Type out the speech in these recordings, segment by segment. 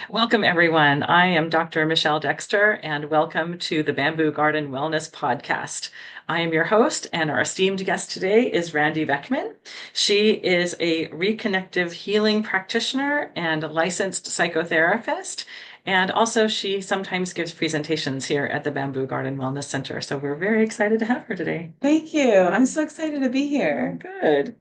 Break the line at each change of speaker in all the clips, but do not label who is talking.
Welcome, everyone. I am Dr. Michelle Dexter, and welcome to the Bamboo Garden Wellness Podcast. I am your host, and our esteemed guest today is Randi Beckman. She is a reconnective healing practitioner and a licensed psychotherapist. And also, she sometimes gives presentations here at the Bamboo Garden Wellness Center. So we're very excited to have her today.
Thank you. I'm so excited to be here.
Good.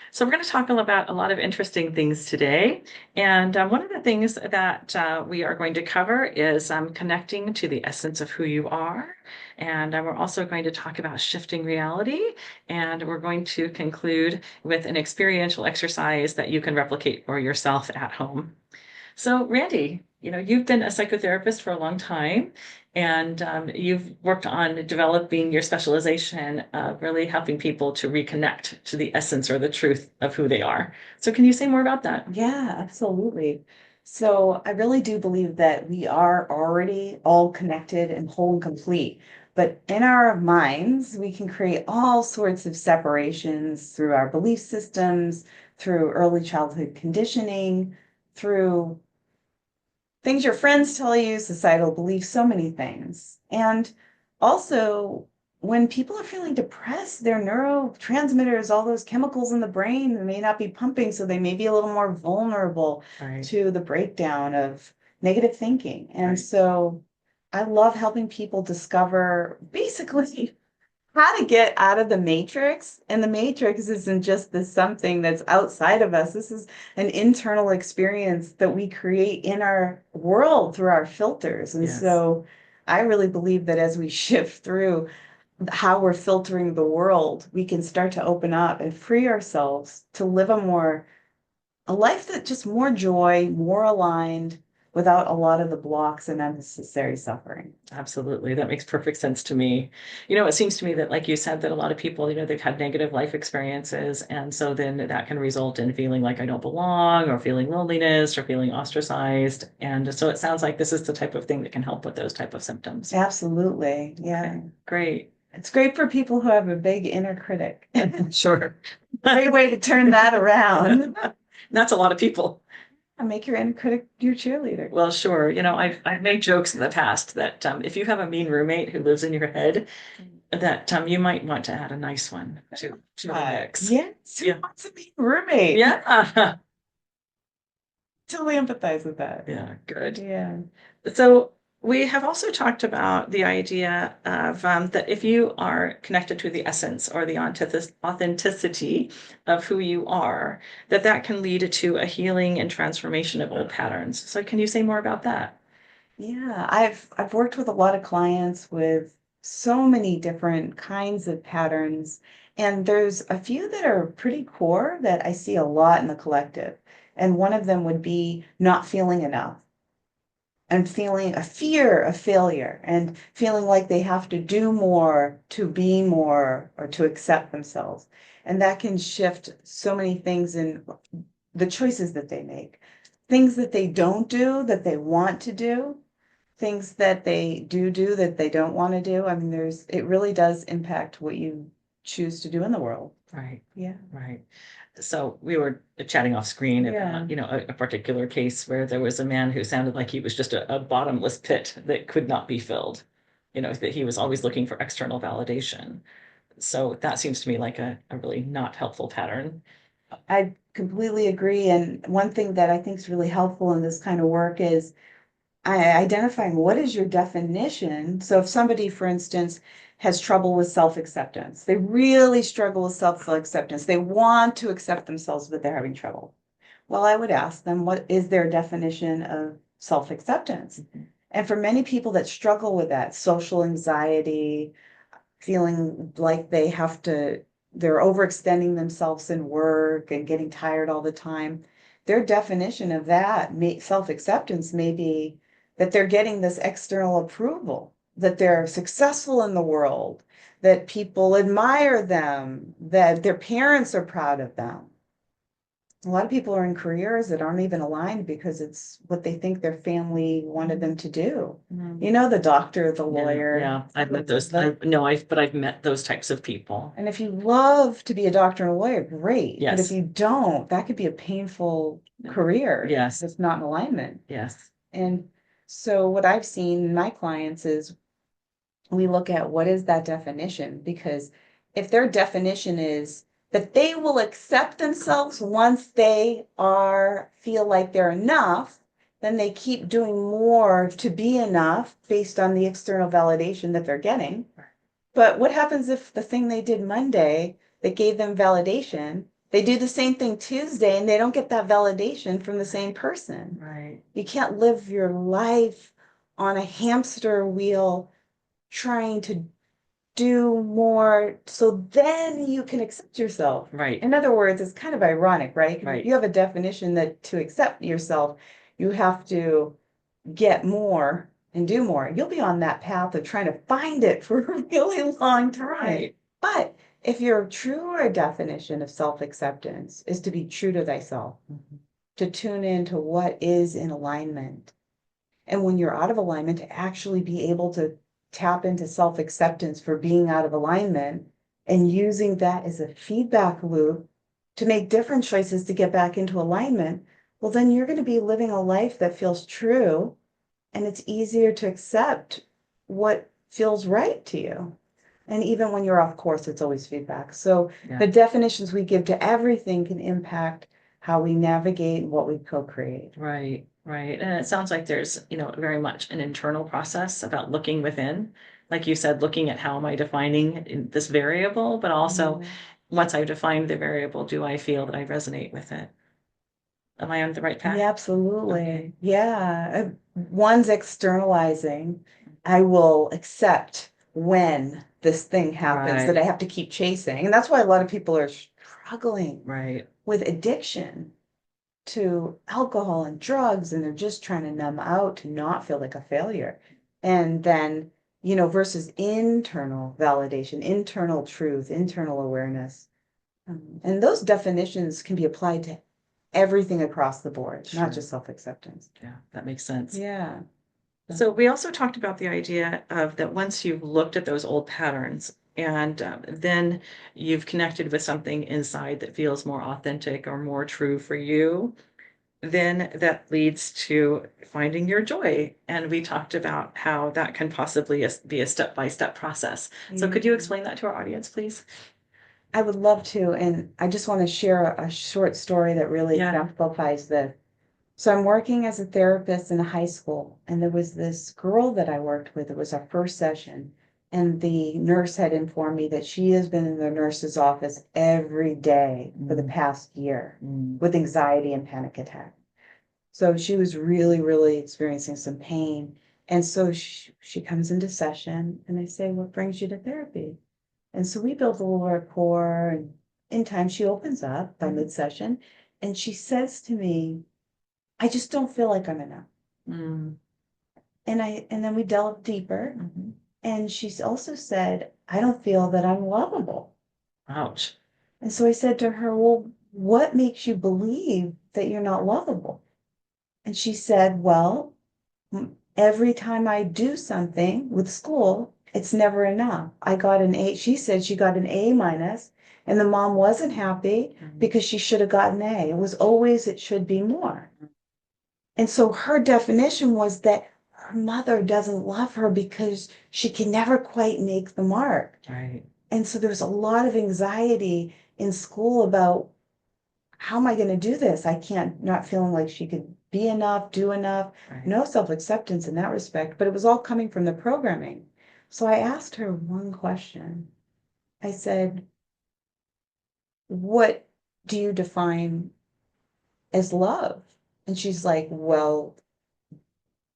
So we're going to talk about a lot of interesting things today. And one of the things that we are going to cover is connecting to the essence of who you are. And we're also going to talk about shifting reality. And we're going to conclude with an experiential exercise that you can replicate for yourself at home. So, Randi, you've been a psychotherapist for a long time, and you've worked on developing your specialization of really helping people to reconnect to the essence or the truth of who they are. So, can you say more about that?
Yeah, absolutely. So I really do believe that we are already all connected and whole and complete. But in our minds, we can create all sorts of separations through our belief systems, through early childhood conditioning, through things your friends tell you, societal beliefs, so many things. And also, when people are feeling depressed, their neurotransmitters, all those chemicals in the brain may not be pumping, so they may be a little more vulnerable
Right.
to the breakdown of negative thinking. And
Right.
so I love helping people discover basically how to get out of the matrix. And the matrix isn't just this something that's outside of us. This is an internal experience that we create in our world through our filters. And
Yes.
so I really believe that as we shift through how we're filtering the world, we can start to open up and free ourselves to live a life that just more joy, more aligned, without a lot of the blocks and unnecessary suffering.
Absolutely. That makes perfect sense to me. It seems to me that, like you said, that a lot of people, they've had negative life experiences. And so then that can result in feeling like I don't belong or feeling loneliness or feeling ostracized. And so it sounds like this is the type of thing that can help with those type of symptoms.
Absolutely. Yeah.
Okay, great.
It's great for people who have a big inner critic.
Sure.
Great way to turn that around.
That's a lot of people.
And make your inner critic your cheerleader.
Well, sure. I've made jokes in the past that if you have a mean roommate who lives in your head, that you might want to add a nice one to the mix.
Yes, who
Yeah.
wants to be a roommate?
Yeah.
Totally empathize with that.
Yeah, good.
Yeah.
So we have also talked about the idea of that if you are connected to the essence or the authenticity of who you are, that can lead to a healing and transformation of old patterns. So can you say more about that?
Yeah, I've worked with a lot of clients with so many different kinds of patterns, and there's a few that are pretty core that I see a lot in the collective. And one of them would be not feeling enough and feeling a fear of failure and feeling like they have to do more to be more or to accept themselves. And that can shift so many things in the choices that they make, things that they don't do that they want to do, things that they do that they don't want to do. I mean, it really does impact what you choose to do in the world.
Right,
Yeah.
right. So we were chatting off screen
Yeah.
about, a particular case where there was a man who sounded like he was just a bottomless pit that could not be filled. That he was always looking for external validation. So that seems to me like a really not helpful pattern.
I completely agree. And one thing that I think is really helpful in this kind of work is identifying what is your definition. So if somebody, for instance, has trouble with self-acceptance, they really struggle with self-acceptance. They want to accept themselves, but they're having trouble. Well, I would ask them, what is their definition of self-acceptance?
Mhm.
And for many people that struggle with that, social anxiety, feeling like they're overextending themselves in work and getting tired all the time, their definition of that self-acceptance may be that they're getting this external approval, that they're successful in the world, that people admire them, that their parents are proud of them. A lot of people are in careers that aren't even aligned because it's what they think their family wanted them to do. You know, the doctor, the
Yeah,
lawyer.
yeah, I've met those,
the-
no, but I've met those types of people.
And if you love to be a doctor and a lawyer, great. But if
Yes,
you don't, that could be a painful career.
yes,
If it's not in alignment.
yes,
And so what I've seen in my clients is we look at what is that definition, because if their definition is that they will accept themselves once they are feel like they're enough, then they keep doing more to be enough based on the external validation that they're getting. But what happens if the thing they did Monday that gave them validation, they do the same thing Tuesday and they don't get that validation from the same person?
right,
You can't live your life on a hamster wheel trying to do more so then you can accept yourself.
right,
In other words, it's kind of ironic, right? 'Cause if
right,
you have a definition that to accept yourself, you have to get more and do more. You'll be on that path of trying to find it for a really long time.
right,
But if your truer definition of self-acceptance is to be true to thyself,
mhm,
to tune into what is in alignment, and when you're out of alignment, to actually be able to tap into self-acceptance for being out of alignment and using that as a feedback loop to make different choices to get back into alignment, well, then you're going to be living a life that feels true, and it's easier to accept what feels right to you. And even when you're off course, it's always feedback. So
yeah,
the definitions we give to everything can impact how we navigate what we co-create.
right, right. And it sounds like there's, very much an internal process about looking within. Like you said, looking at how am I defining this variable, but also once I've defined the variable, do I feel that I resonate with it? Am I on the right path?
Yeah, absolutely.
Okay.
Yeah. One's externalizing. I will accept when this thing happens that
Right,
I have to keep chasing. And that's why a lot of people are struggling
right,
with addiction to alcohol and drugs, and they're just trying to numb out to not feel like a failure. And then, versus internal validation, internal truth, internal awareness. And those definitions can be applied to everything across the board, not
sure.
just self-acceptance.
Yeah, that makes sense.
Yeah.
So we also talked about the idea of that once you've looked at those old patterns and then you've connected with something inside that feels more authentic or more true for you, then that leads to finding your joy. And we talked about how that can possibly be a step-by-step process. So could you
Mhm.
explain that to our audience, please?
I would love to, and I just want to share a short story that really
Yeah.
exemplifies this. So I'm working as a therapist in a high school, and there was this girl that I worked with. It was our first session, and the nurse had informed me that she has been in the nurse's office every day for the
Mm,
past year
mm,
with anxiety and panic attack. So she was really, really experiencing some pain. And so she comes into session, and I say, "What brings you to therapy?" And so we built a little rapport, and in time she opens up by mid-session, and she says to me, "I just don't feel like I'm enough."
mm,
And then we delved deeper,
mhm.
and she's also said, "I don't feel that I'm lovable."
Ouch.
And so I said to her, "Well, what makes you believe that you're not lovable?" And she said, "Well, every time I do something with school, it's never enough. I got an A." She said she got an A minus, and the mom wasn't happy
Mhm.
because she should have gotten A. It was always, it should be more. And so her definition was that her mother doesn't love her because she can never quite make the mark.
Right,
And so there was a lot of anxiety in school about, how am I going to do this? I can't, not feeling like she could be enough, do enough,
right.
no self-acceptance in that respect, but it was all coming from the programming. So I asked her one question. I said, "What do you define as love?" And she's like, "Well,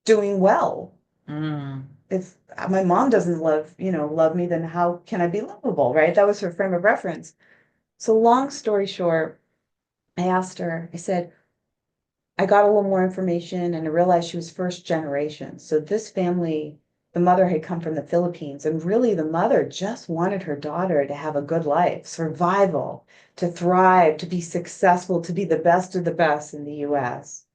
doing well.
Mm,
If my mom doesn't love me, then how can I be lovable?" Right? That was her frame of reference. So long story short, I asked her, I said, I got a little more information and I realized she was first generation. So this family the mother had come from the Philippines, and really the mother just wanted her daughter to have a good life, survival, to thrive, to be successful, to be the best of the best in the US.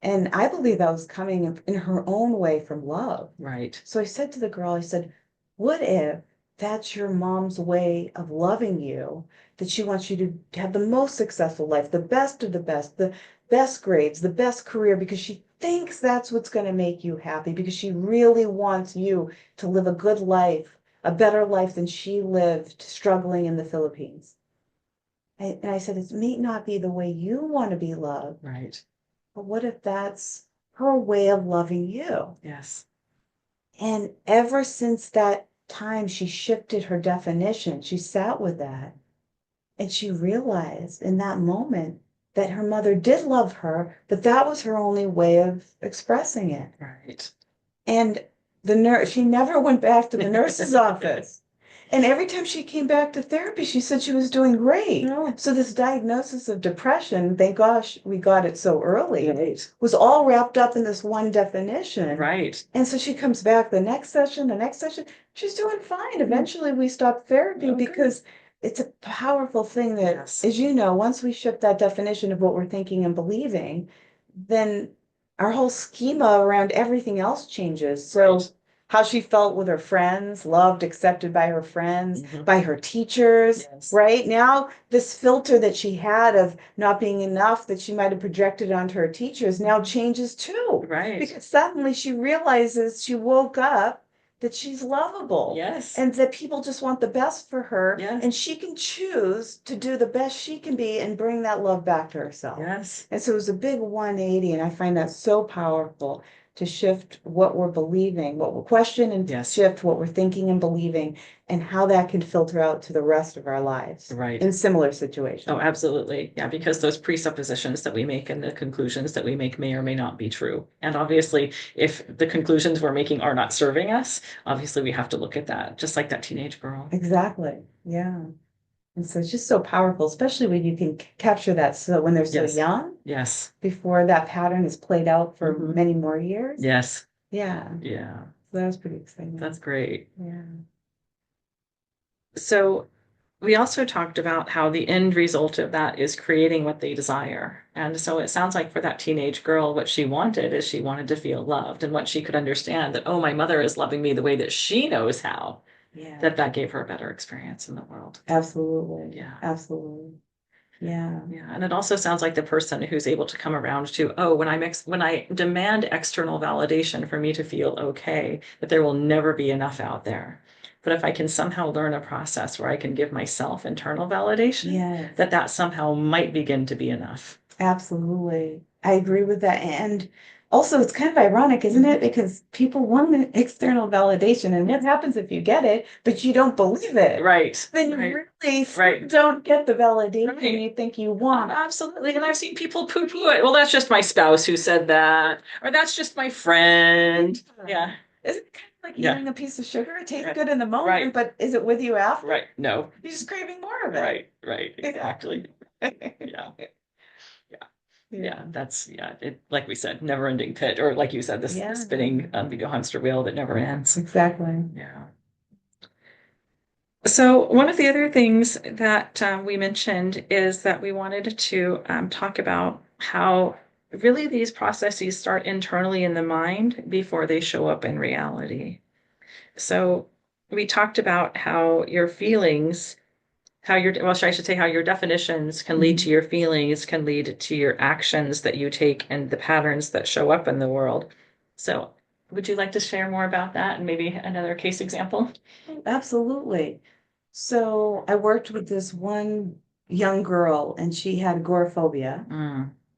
And I believe that was coming in her own way from love.
Right.
So I said to the girl, I said, what if that's your mom's way of loving you, that she wants you to have the most successful life, the best of the best grades, the best career, because she thinks that's what's going to make you happy, because she really wants you to live a good life, a better life than she lived struggling in the Philippines. And I said, it may not be the way you want to be loved,
Right.
but what if that's her way of loving you?
Yes.
And ever since that time, she shifted her definition. She sat with that and she realized in that moment that her mother did love her, but that was her only way of expressing it.
Right.
And the nurse, she never went back to the nurse's office. And every time she came back to therapy, she said she was doing great.
No.
So this diagnosis of depression, thank gosh we got it so early,
Right.
was all wrapped up in this one definition.
Right.
And so she comes back the next session, she's doing fine. Eventually we stopped therapy
Okay.
because it's a powerful thing that,
Yes.
as you know, once we shift that definition of what we're thinking and believing, then our whole schema around everything else changes. So
Right.
how she felt with her friends, loved, accepted by her friends,
Mhm.
by her teachers,
Yes.
right? Now, this filter that she had of not being enough that she might have projected onto her teachers now changes too.
Right.
Because suddenly she realizes she woke up that she's lovable.
Yes.
And that people just want the best for her.
Yes.
And she can choose to do the best she can be and bring that love back to herself.
Yes.
And so it was a big 180, and I find that so powerful to shift what we're believing, what we're question and
Yes.
shift what we're thinking and believing, and how that can filter out to the rest of our lives
Right.
in similar situations.
Oh, absolutely. Yeah, because those presuppositions that we make and the conclusions that we make may or may not be true. And obviously, if the conclusions we're making are not serving us, obviously we have to look at that, just like that teenage girl.
Exactly. Yeah. And so it's just so powerful, especially when you can capture that so when they're so
Yes.
young,
Yes.
before that pattern is played out for
Mhm.
many more years.
Yes.
Yeah.
Yeah.
So that was pretty exciting.
That's great.
Yeah.
So we also talked about how the end result of that is creating what they desire. And so it sounds like for that teenage girl, what she wanted is she wanted to feel loved, and what she could understand that, oh, my mother is loving me the way that she knows how,
Yeah.
that gave her a better experience in the world.
Absolutely.
Yeah.
Absolutely. Yeah.
Yeah. And it also sounds like the person who's able to come around to, oh, when I demand external validation for me to feel okay, that there will never be enough out there. But if I can somehow learn a process where I can give myself internal validation,
Yes.
that somehow might begin to be enough.
Absolutely. I agree with that. And also, it's kind of ironic, isn't it? Because people want an external validation. And what happens if you get it, but you don't believe it?
Right.
Then you
Right.
really
Right.
don't get the validation
Right.
you think you want.
Absolutely. And I've seen people poo-poo it. Well, that's just my spouse who said that, or that's just my friend. Yeah.
Isn't it kind of like
Yeah.
eating a piece of sugar? It tastes
Right.
good in the moment,
Right.
but is it with you after?
Right. No.
You're just craving more of it.
Right. Right. Exactly. Yeah. Yeah, like we said, never ending pit, or like you said, this
Yeah.
spinning video hamster wheel that never ends.
Exactly.
Yeah. So one of the other things that we mentioned is that we wanted to talk about how really these processes start internally in the mind before they show up in reality. So we talked about how your feelings, I should say how your definitions can lead to your feelings, can lead to your actions that you take and the patterns that show up in the world. So would you like to share more about that and maybe another case example?
Absolutely. So I worked with this one young girl, and she had agoraphobia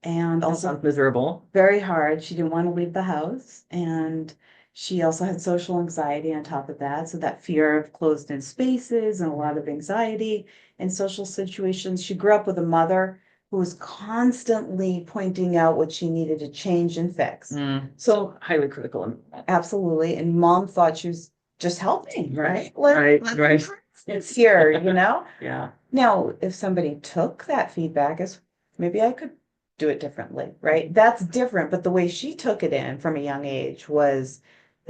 and
That
also
sounds miserable.
very hard. She didn't want to leave the house, and she also had social anxiety on top of that. So that fear of closed in spaces and a lot of anxiety in social situations. She grew up with a mother who was constantly pointing out what she needed to change and fix.
So highly critical.
Absolutely. And mom thought she was just helping, right?
Right.
It's here, you know?
Yeah.
Now, if somebody took that feedback as maybe I could do it differently, right? That's different. But the way she took it in from a young age was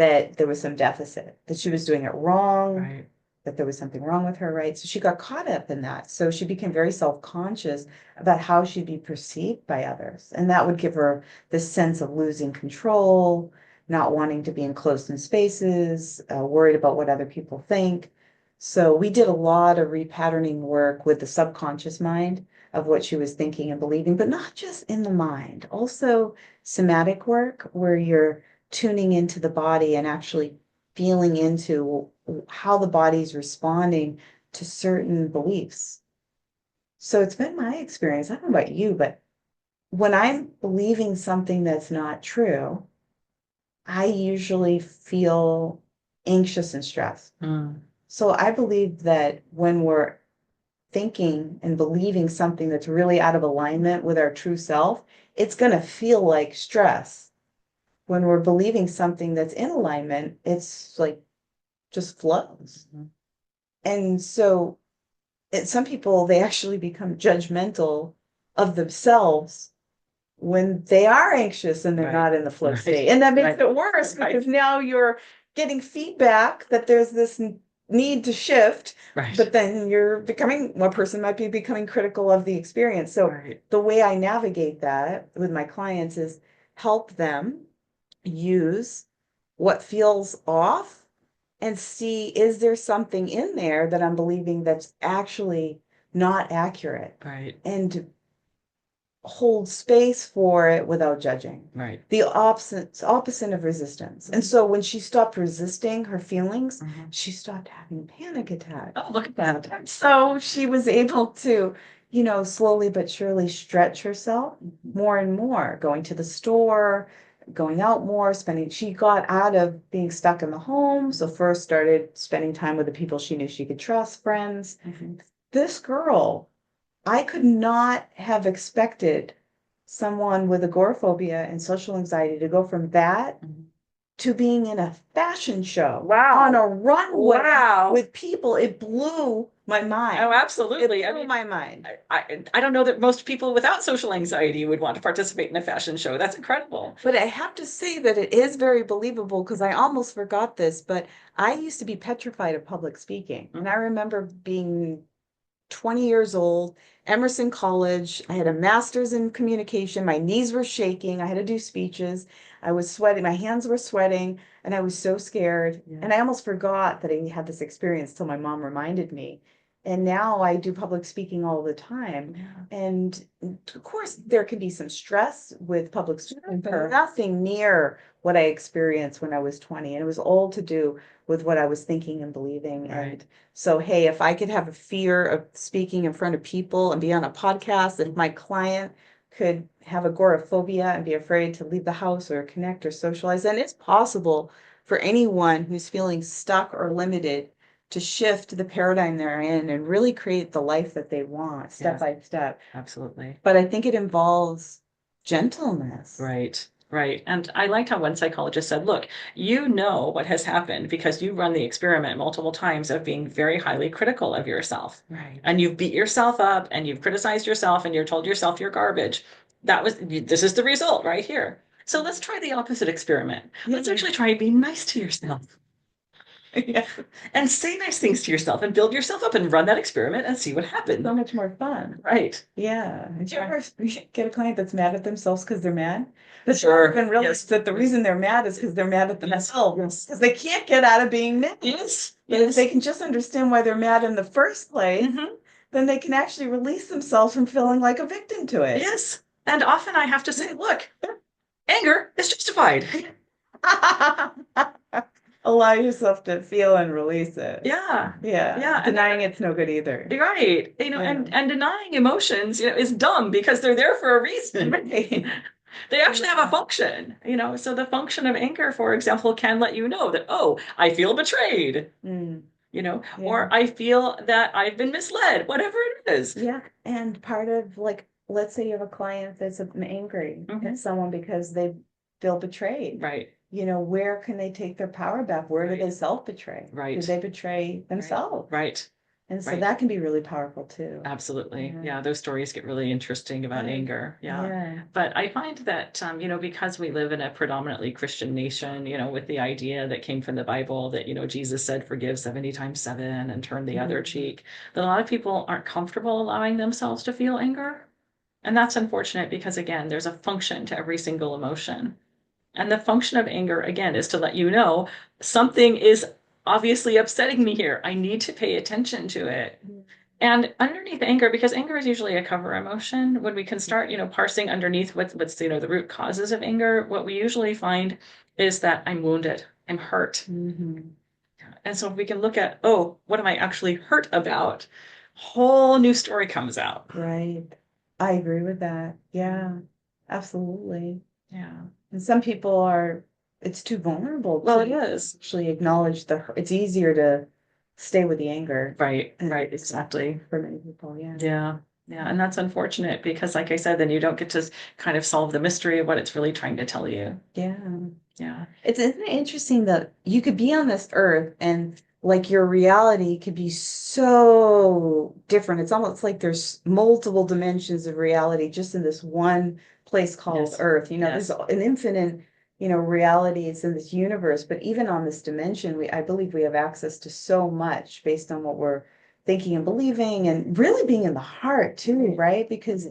that there was some deficit, that she was doing it wrong,
Right.
that there was something wrong with her, right? So she got caught up in that. So she became very self-conscious about how she'd be perceived by others. And that would give her this sense of losing control, not wanting to be in closed spaces, worried about what other people think. So we did a lot of repatterning work with the subconscious mind of what she was thinking and believing, but not just in the mind, also somatic work where you're tuning into the body and actually feeling into how the body's responding to certain beliefs. So it's been my experience. I don't know about you, but when I'm believing something that's not true, I usually feel anxious and stressed.
Mm.
So I believe that when we're thinking and believing something that's really out of alignment with our true self, it's going to feel like stress. When we're believing something that's in alignment, it's like just flows.
Mhm.
And so some people, they actually become judgmental of themselves when they are anxious and they're
Right.
not in the flow
Right.
state. And that makes
Right.
it worse
Right.
because now you're getting feedback that there's this need to shift,
Right.
but then you're becoming, one person might be becoming critical of the experience. So
Right.
the way I navigate that with my clients is help them use what feels off and see, is there something in there that I'm believing that's actually not accurate?
Right.
And hold space for it without judging.
Right.
The opposite of resistance. And so when she stopped resisting her feelings,
Mhm.
she stopped having panic attacks.
Oh, look at that.
So she was able to, slowly but surely stretch herself more and more, going to the store, going out more, she got out of being stuck in the home. So first started spending time with the people she knew she could trust, friends.
Mhm.
This girl, I could not have expected someone with agoraphobia and social anxiety to go from that
Mhm.
to being in a fashion show
Wow.
on a runway
Wow.
with people. It blew my mind.
Oh, absolutely.
It
I
blew
mean,
my mind.
I don't know that most people without social anxiety would want to participate in a fashion show. That's incredible.
But I have to say that it is very believable because I almost forgot this, but I used to be petrified of public speaking. And I remember being 20 years old, Emerson College. I had a master's in communication. My knees were shaking. I had to do speeches. I was sweating. My hands were sweating, and I was so scared.
Yeah.
And I almost forgot that I had this experience till my mom reminded me. And now I do public speaking all the time.
Yeah.
And of course, there can be some stress with public speaking,
Sure.
but nothing near what I experienced when I was 20. And it was all to do with what I was thinking and believing.
Right.
And so, hey, if I could have a fear of speaking in front of people and be on a podcast, if my client could have agoraphobia and be afraid to leave the house or connect or socialize, then it's possible for anyone who's feeling stuck or limited to shift the paradigm they're in and really create the life that they want step
Yes.
by step.
Absolutely.
But I think it involves gentleness.
Right. Right. And I liked how one psychologist said, look, you know what has happened because you've run the experiment multiple times of being very highly critical of yourself.
Right.
And you've beat yourself up and you've criticized yourself and you've told yourself you're garbage. This is the result right here. So let's try the opposite experiment. Let's actually try being nice to yourself.
Yeah.
And say nice things to yourself and build yourself up and run that experiment and see what happens.
So much more fun.
Right.
Yeah. Did you ever get a client that's mad at themselves because they're mad?
Sure.
Even realize that the reason they're mad is because they're mad at themselves. Because they can't get out of being mad.
Yes.
But if they can just understand why they're mad in the first place, then they can actually release themselves from feeling like a victim to it.
Yes. And often I have to say, look, anger is justified.
Allow yourself to feel and release it.
Yeah.
Yeah.
Yeah.
Denying it's no good either.
Right. And denying emotions, is dumb because they're there for a reason.
Right.
They actually have a function, so the function of anger, for example, can let you know that, oh, I feel betrayed, or I feel that I've been misled, whatever it is.
Yeah. And part of let's say you have a client that's angry at someone because they feel betrayed.
Right.
Where can they take their power back? Where do they self-betray?
Right.
Do they betray themselves?
Right.
And so
right.
that can be really powerful too.
Absolutely.
Yeah.
Yeah, those stories get really interesting about
Yeah.
anger. Yeah.
Yeah.
But I find that, because we live in a predominantly Christian nation, with the idea that came from the Bible that, Jesus said, forgive 70 times seven and turn the other
Mhm.
cheek, that a lot of people aren't comfortable allowing themselves to feel anger. And that's unfortunate because, again, there's a function to every single emotion. And the function of anger, again, is to let you know something is obviously upsetting me here. I need to pay attention to it. And underneath anger, because anger is usually a cover emotion, when we can start, parsing underneath what's the root causes of anger, what we usually find is that I'm wounded, I'm hurt.
Mhm.
And so if we can look at, oh, what am I actually hurt about? Whole new story comes out.
Right. I agree with that. Yeah, absolutely.
Yeah.
And some people are, it's too vulnerable
Well, it
to
is.
actually acknowledge it's easier to stay with the anger.
Right,
And
right, exactly.
for many people, yeah.
Yeah. Yeah. And that's unfortunate because, like I said, then you don't get to kind of solve the mystery of what it's really trying to tell you.
Yeah.
Yeah.
Isn't it interesting that you could be on this earth and like your reality could be so different. It's almost like there's multiple dimensions of reality just in this one place called
Yes.
Earth. There's
Yes.
an infinite, realities in this universe, but even on this dimension, I believe we have access to so much based on what we're thinking and believing and really being in the heart too, right? Because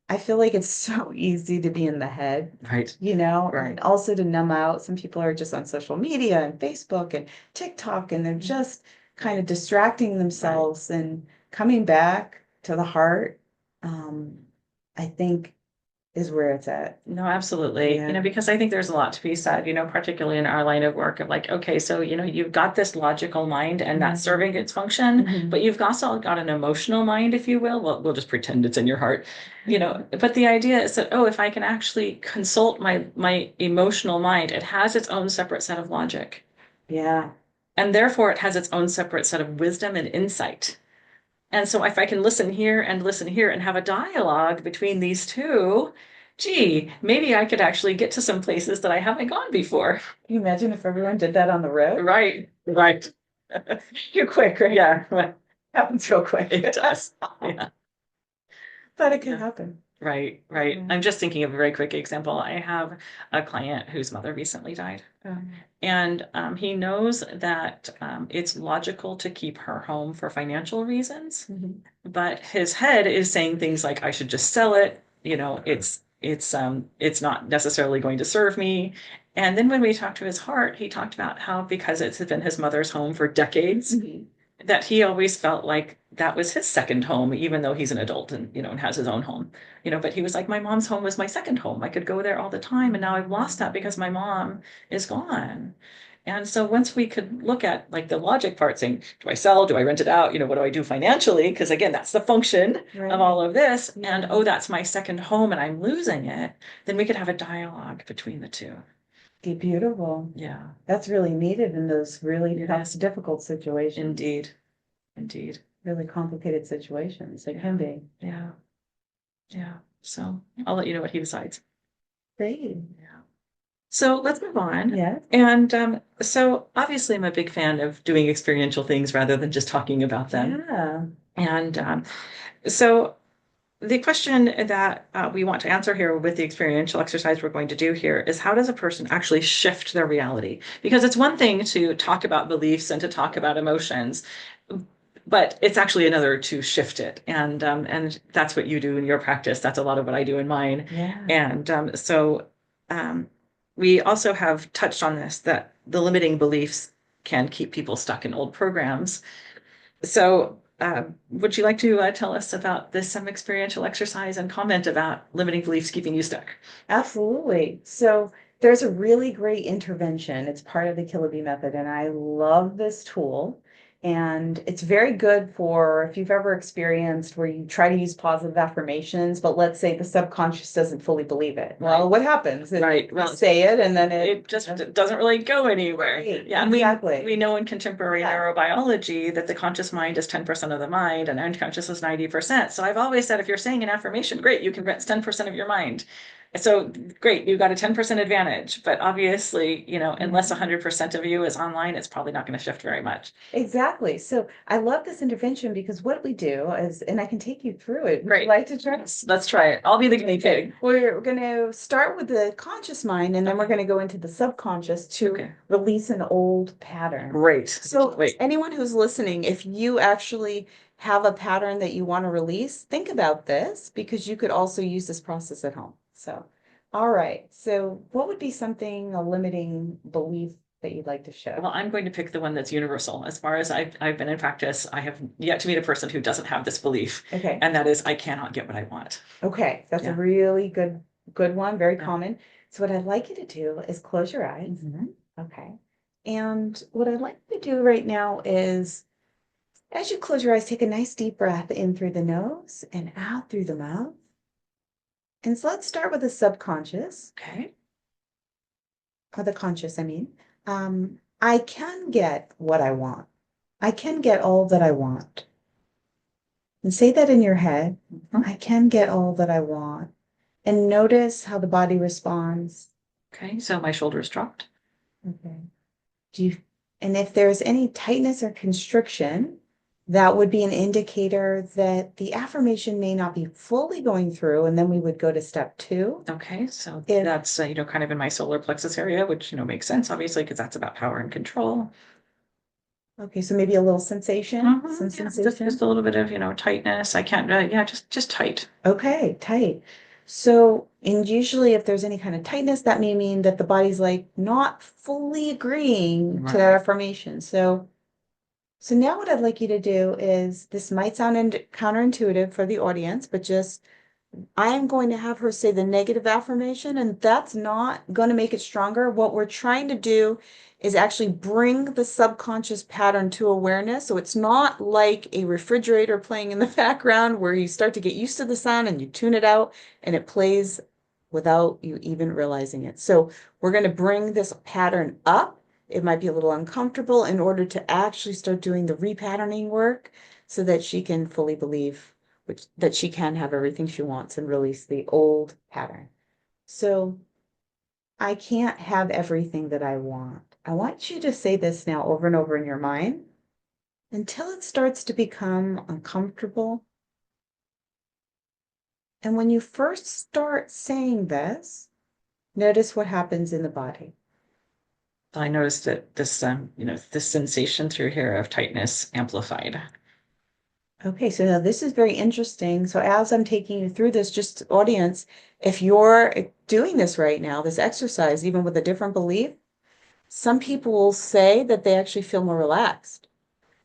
I feel like it's so easy to be in the head,
Right.
and
Right.
also to numb out. Some people are just on social media and Facebook and TikTok, and they're just kind of distracting
Right.
themselves and coming back to the heart, um, I think is where it's at.
No, absolutely.
Yeah.
Because I think there's a lot to be said, particularly in our line of work of like, okay, so, you've got this logical mind and that's serving its function,
Mhm.
but you've also got an emotional mind, if you will. Well, we'll just pretend it's in your heart, but the idea is that, oh, if I can actually consult my emotional mind, it has its own separate set of logic.
Yeah.
And therefore it has its own separate set of wisdom and insight. And so if I can listen here and have a dialogue between these two, gee, maybe I could actually get to some places that I haven't gone before.
Can you imagine if everyone did that on the road?
Right, right.
You're quick, right?
Yeah, well,
Happens real quick.
it does. Yeah,
But it can
yeah.
happen.
Right, right.
Yeah.
I'm just thinking of a very quick example. I have a client whose mother recently died. And he knows that it's logical to keep her home for financial reasons,
Mhm.
but his head is saying things like, I should just sell it. It's not necessarily going to serve me. And then when we talked to his heart, he talked about how because it's been his mother's home for decades,
Mhm.
that he always felt like that was his second home, even though he's an adult and and has his own home. But he was like, my mom's home was my second home. I could go there all the time, and now I've lost that because my mom is gone. And so once we could look at like the logic part, saying, do I sell? Do I rent it out? What do I do financially? Because again, that's the function of
Right.
all of this. And
Yeah.
oh, that's my second home and I'm losing it. Then we could have a dialogue between the two.
Beautiful.
Yeah,
That's really needed in those really
it
tough,
is.
difficult situations.
Indeed. Indeed.
Really complicated situations. They can be.
Yeah. Yeah. So I'll let you know what he decides.
Great.
Yeah. So let's move on.
Yeah.
And so obviously, I'm a big fan of doing experiential things rather than just talking about them.
Yeah.
And so the question that we want to answer here with the experiential exercise we're going to do here is how does a person actually shift their reality? Because it's one thing to talk about beliefs and to talk about emotions, but it's actually another to shift it. And that's what you do in your practice. That's a lot of what I do in mine.
Yeah.
And so um, we also have touched on this, that the limiting beliefs can keep people stuck in old programs. So, would you like to tell us about this some experiential exercise and comment about limiting beliefs keeping you stuck?
Absolutely. So there's a really great intervention. It's part of the Killaby method, and I love this tool. And it's very good for if you've ever experienced where you try to use positive affirmations, but let's say the subconscious doesn't fully believe it. Well, what happens?
Right.
You
Well,
say it and then
it just doesn't really go anywhere.
Right,
Yeah, and
exactly.
we know in contemporary
Yeah.
neurobiology that the conscious mind is 10% of the mind and unconscious is 90%. So I've always said if you're saying an affirmation, great, you can rest 10% of your mind. So great, you got a 10% advantage, but obviously, unless 100% of you is online, it's probably not going to shift very much.
Exactly. So I love this intervention because what we do is, and I can take you through it. Would you
Great.
like to try?
Let's try it. I'll be the guinea pig.
We're going to start with the conscious mind, and then we're
Okay.
going to go into the subconscious to
Okay.
release an old pattern.
Great.
So
Wait.
anyone who's listening, if you actually have a pattern that you want to release, think about this because you could also use this process at home. So, all right. So what would be something, a limiting belief that you'd like to share?
Well, I'm going to pick the one that's universal. As far as I've been in practice, I have yet to meet a person who doesn't have this belief.
Okay.
And that is, I cannot get what I want.
Okay. That's a
Yeah.
really good one. Very
Yeah.
common. So what I'd like you to do is close your eyes. Okay. And what I'd like you to do right now is, as you close your eyes, take a nice deep breath in through the nose and out through the mouth. And so let's start with the subconscious,
Okay.
or the conscious, I mean. I can get what I want. I can get all that I want. And say that in your head. I can get all that I want. And notice how the body responds.
Okay. So my shoulders dropped.
Okay. Do you, and if there's any tightness or constriction, that would be an indicator that the affirmation may not be fully going through, and then we would go to step 2.
Okay. So
If
that's, kind of in my solar plexus area, which, makes sense, obviously, because that's about power and control.
Okay, so maybe a little sensation, some
Yeah,
sensation.
just a little bit of, tightness. I can't, yeah, just tight.
Okay, tight. So, and usually if there's any kind of tightness, that may mean that the body's like not fully agreeing to that
Right.
affirmation. So now what I'd like you to do is, this might sound counterintuitive for the audience, but just I am going to have her say the negative affirmation, and that's not going to make it stronger. What we're trying to do is actually bring the subconscious pattern to awareness. So it's not like a refrigerator playing in the background where you start to get used to the sound and you tune it out and it plays without you even realizing it. So we're going to bring this pattern up. It might be a little uncomfortable in order to actually start doing the repatterning work so that she can fully believe that she can have everything she wants and release the old pattern. So I can't have everything that I want. I want you to say this now over and over in your mind until it starts to become uncomfortable. And when you first start saying this, notice what happens in the body.
I noticed that this sensation through here of tightness amplified.
Okay, so now this is very interesting. So as I'm taking you through this, just audience, if you're doing this right now, this exercise, even with a different belief, some people will say that they actually feel more relaxed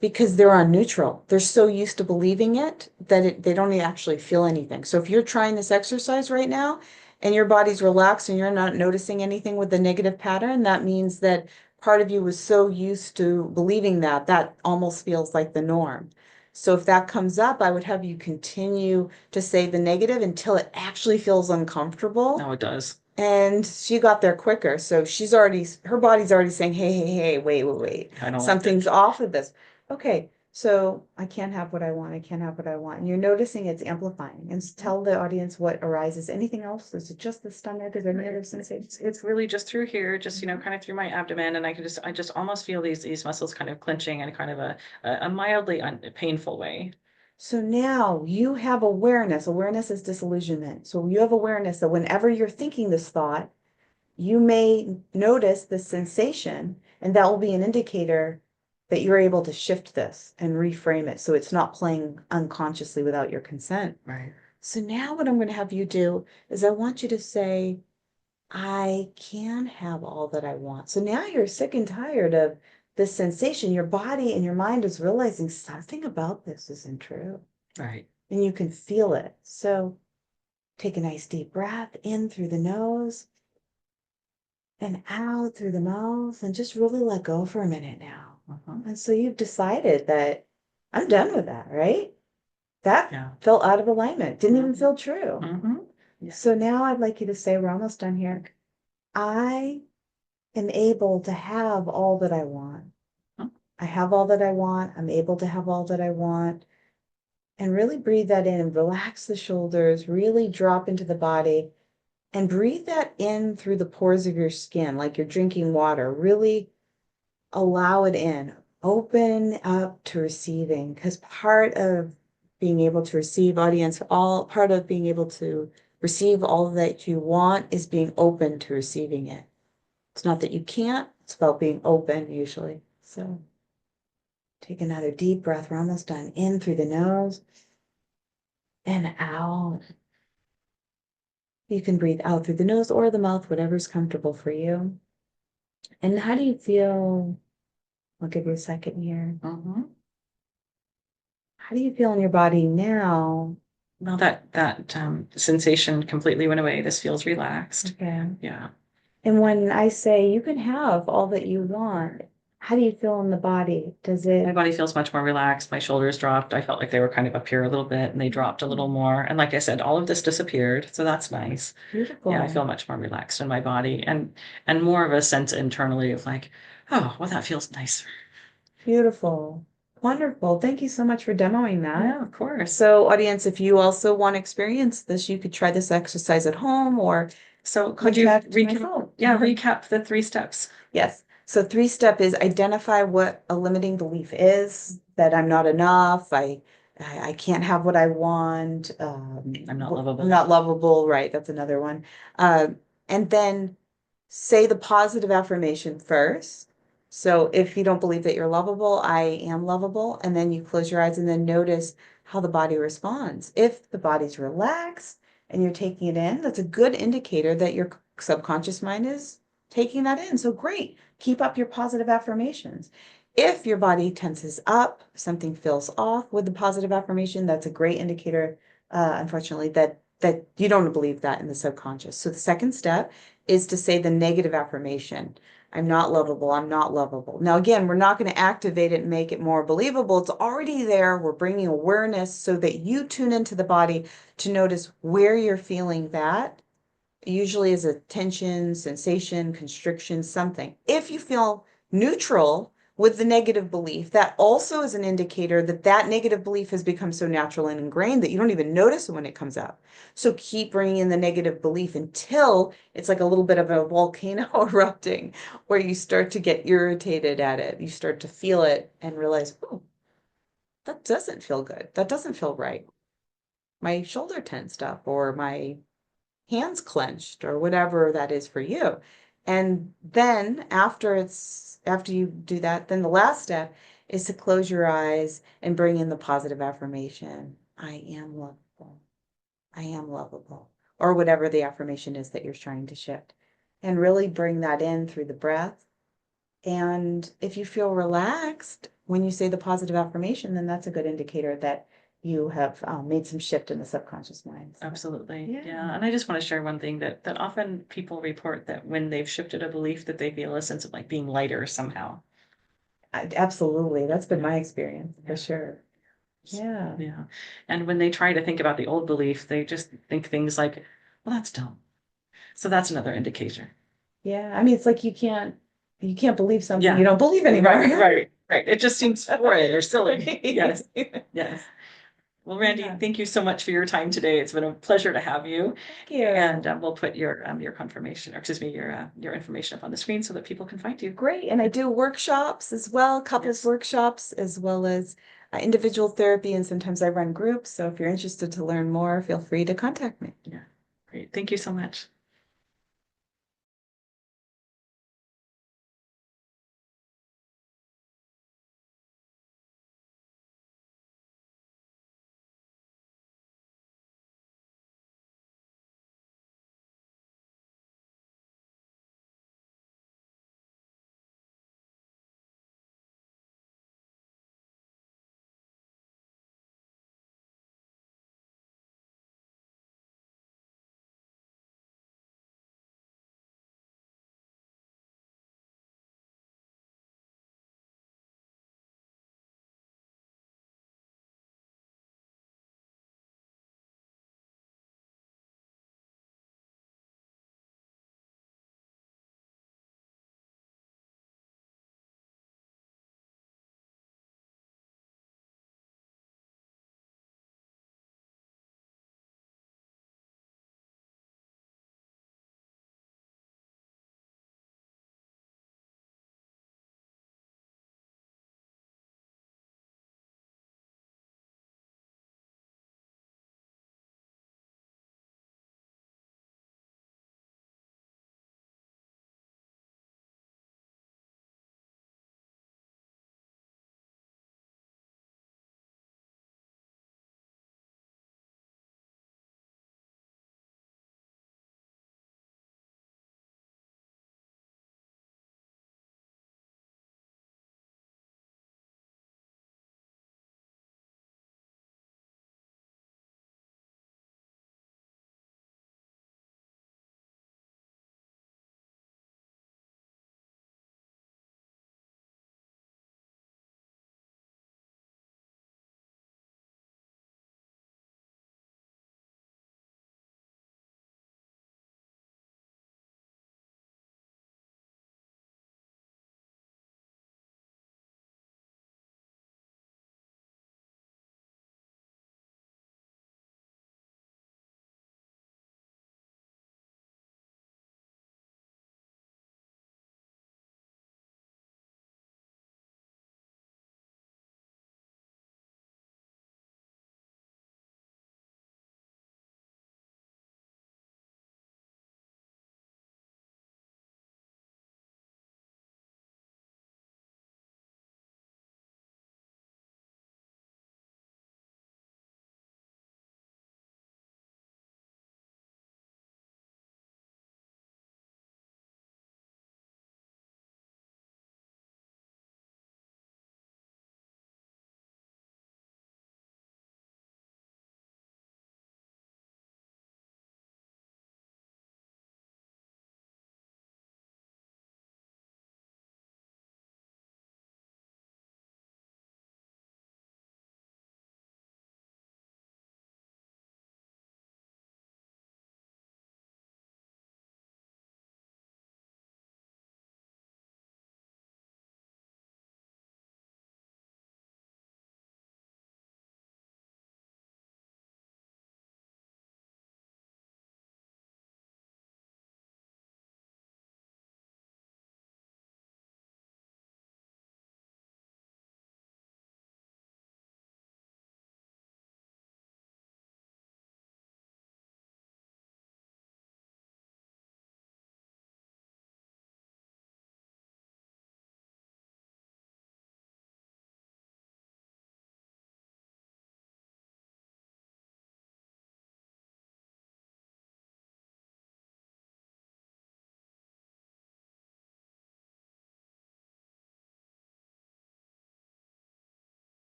because they're on neutral. They're so used to believing it that they don't actually feel anything. So if you're trying this exercise right now and your body's relaxed and you're not noticing anything with the negative pattern, that means that part of you was so used to believing that that almost feels like the norm. So if that comes up, I would have you continue to say the negative until it actually feels uncomfortable.
No, it does.
And she got there quicker. So her body's already saying, hey, wait.
I don't like
Something's
it.
off of this. Okay, so I can't have what I want. I can't have what I want. And you're noticing it's amplifying. And tell the audience what arises. Anything else? Is it just the stomach? Is there any other sensations?
It's really just through here, just, kind of through my abdomen. And I just almost feel these muscles kind of clenching in kind of a mildly painful way.
So now you have awareness. Awareness is disillusionment. So you have awareness that whenever you're thinking this thought, you may notice the sensation, and that will be an indicator that you're able to shift this and reframe it so it's not playing unconsciously without your consent.
Right.
So now what I'm going to have you do is I want you to say, I can have all that I want. So now you're sick and tired of this sensation. Your body and your mind is realizing something about this isn't true.
Right.
And you can feel it. So take a nice deep breath in through the nose and out through the mouth, and just really let go for a minute now. And so you've decided that I'm done with that, right? That
Yeah.
felt out of alignment, didn't even feel true.
Yeah.
So now I'd like you to say, we're almost done here. I am able to have all that I want. I have all that I want. I'm able to have all that I want. And really breathe that in and relax the shoulders, really drop into the body. and breathe that in through the pores of your skin, like you're drinking water. Really allow it in. Open up to receiving, because part of being able to receive, audience, all part of being able to receive all that you want is being open to receiving it. It's not that you can't, it's about being open usually. So take another deep breath. We're almost done. In through the nose and out. You can breathe out through the nose or the mouth, whatever's comfortable for you. And how do you feel? I'll give you a second here.
Mm-hmm.
How do you feel in your body now?
Well, that sensation completely went away. This feels relaxed.
Okay.
Yeah.
And when I say you can have all that you want, how do you feel in the body? Does
My
it
body feels much more relaxed. My shoulders dropped. I felt like they were kind of up here a little bit and they dropped a little more. And like I said, all of this disappeared. So that's nice. Yeah, I feel
beautiful?
much more relaxed in my body and more of a sense internally of like, oh, well, that feels nicer.
Beautiful. Wonderful. Thank you so much for demoing that.
Yeah, of course.
So, audience, if you also want to experience this, you could try this exercise at home or
So could you
contact my
recap?
phone.
Yeah, recap the 3 steps.
Yes. So 3 step is identify what a limiting belief is, that I'm not enough, I can't have what I want,
I'm not lovable.
I'm not lovable, right? That's another one. And then say the positive affirmation first. So if you don't believe that you're lovable, I am lovable. And then you close your eyes and then notice how the body responds. If the body's relaxed and you're taking it in, that's a good indicator that your subconscious mind is taking that in. So great. Keep up your positive affirmations. If your body tenses up, something feels off with the positive affirmation, that's a great indicator, unfortunately, that you don't believe that in the subconscious. So the second step is to say the negative affirmation. I'm not lovable. I'm not lovable. Now, again, we're not going to activate it and make it more believable. It's already there. We're bringing awareness so that you tune into the body to notice where you're feeling that. Usually is a tension, sensation, constriction, something. If you feel neutral with the negative belief, that also is an indicator that that negative belief has become so natural and ingrained that you don't even notice it when it comes up. So keep bringing in the negative belief until it's like a little bit of a volcano erupting, where you start to get irritated at it. You start to feel it and realize, oh, that doesn't feel good. That doesn't feel right. My shoulder tensed up, or my hands clenched, or whatever that is for you. And then after you do that, then the last step is to close your eyes and bring in the positive affirmation. I am lovable. I am lovable. Or whatever the affirmation is that you're trying to shift. And really bring that in through the breath. And if you feel relaxed when you say the positive affirmation, then that's a good indicator that you have made some shift in the subconscious mind. So,
Absolutely.
yeah.
Yeah. And I just want to share one thing that often people report that when they've shifted a belief that they feel a sense of like being lighter somehow.
Absolutely. That's been my experience
Yeah.
for sure. Yeah.
Yeah. And when they try to think about the old belief, they just think things like, well, that's dumb. So that's another indicator.
Yeah. I mean, it's like you can't believe something
Yeah.
you don't believe anymore.
Right. It just seems foreign or silly. Yes. Yes. Well, Randy,
Yeah.
thank you so much for your time today. It's been a pleasure to have you.
Thank you.
And we'll put your confirmation, or excuse me, your information up on the screen so that people can find you.
Great. And I do workshops as well, couples
Yes.
workshops, as well as individual therapy. And sometimes I run groups. So if you're interested to learn more, feel free to contact me.
Yeah. Great. Thank you so much.